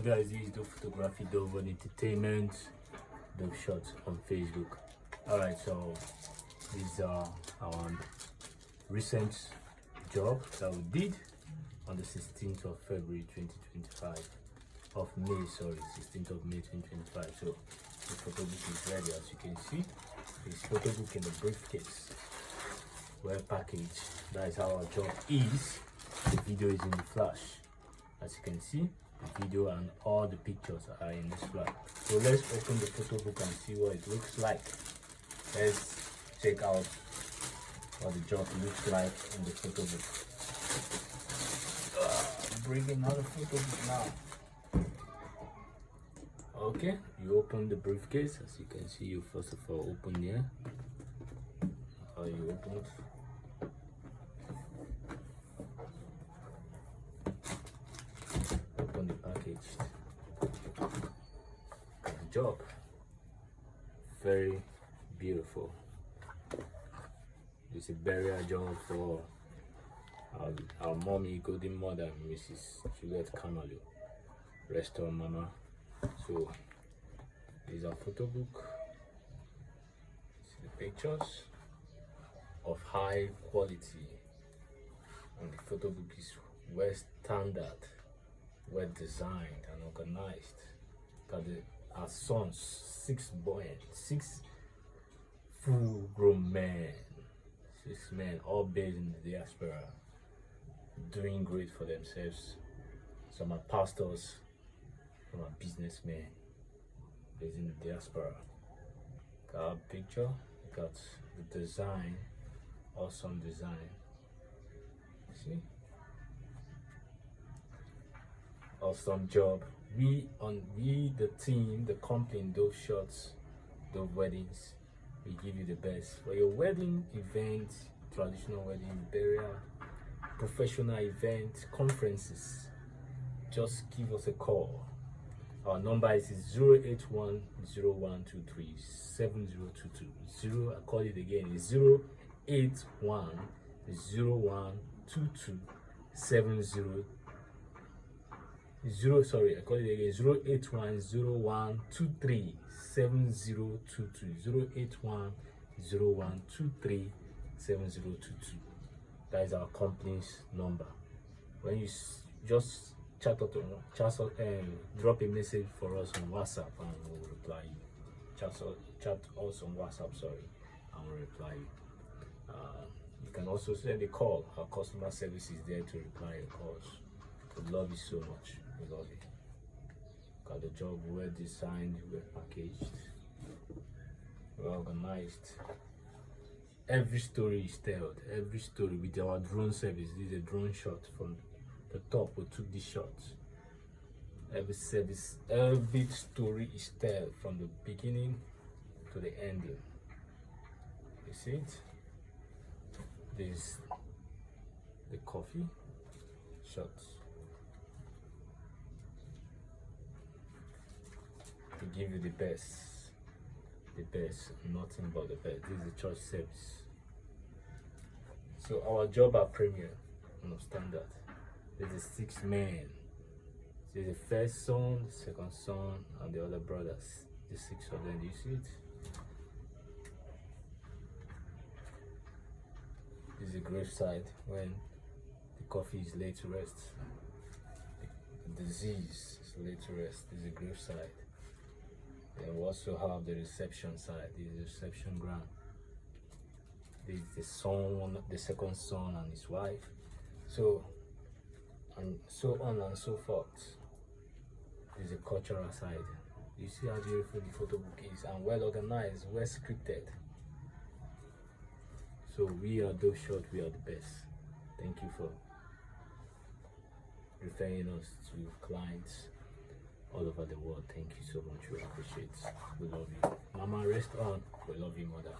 guys, this is Dove Photography, Dove Entertainment, Dove Shots on Facebook. Alright, so these are our recent job that we did on the 16th of February 2025 of May, sorry, 16th of May 2025. So the photo book is ready. As you can see, this photo book in the briefcase, well packaged. That is how our job is. The video is in the flash. As you can see, the video and all the pictures are in this flash. So let's open the photo book and see what it looks like. Let's check out what the job looks like in the photo book. Bringing out the photo book now. Okay, you open the briefcase. As you can see, you first of all open here. How you open it? Open the package. Good job. Very beautiful. It's a burial job for our mommy, golden mother, Mrs. Juliet Kamalu. Rest on mama. So these are photo book. See the pictures of high quality, and the photo book is well standard, well designed and organized. Got our sons, 6 boys, 6 full-grown men, 6 men, all based in the diaspora, doing great for themselves. Some are pastors, some are businessmen, based in the diaspora. Got our picture, got the design, awesome design. See, awesome job. We the team, the company, Dove Shots, Dove Weddings, we give you the best for your wedding event, traditional wedding, burial, professional event, conferences. Just give us a call. Our number is 081 0123 7022. I call it again, is 081 0122 7022. Sorry, I call it again, 081 0123 7022. 081 0123 7022. That is our company's number. When you just drop a message for us on WhatsApp and we'll reply you. Chat us on WhatsApp, sorry, and we'll reply you. You can also send a call. Our customer service is there to reply your calls. We love you so much. We love you. Got the job well designed, well packaged, well organized. Every story is told. Every story with our drone service. This is a drone shot from the top. We took this shot. Every service, every story is told from the beginning to the ending. You see it? This is the coffee shots. To give you the best, nothing but the best. This is the church service. So our job are premium, understand that. There's 6 men. There's the first son, the second son, and the other brothers. The 6 of them. Do you see it? This is the graveside when the coffee is laid to rest. The disease is laid to rest. This is the graveside. Then we also have the reception side. This is the reception ground. This is the son, the second son and his wife. So, and so on and so forth. This is the cultural side. You see how beautiful the photo book is, and well organized, well scripted. So we are Dove Shot, we are the best. Thank you for referring us to clients all over the world. Thank you so much. We appreciate it. We love you. Mama, rest on. We love you, mother.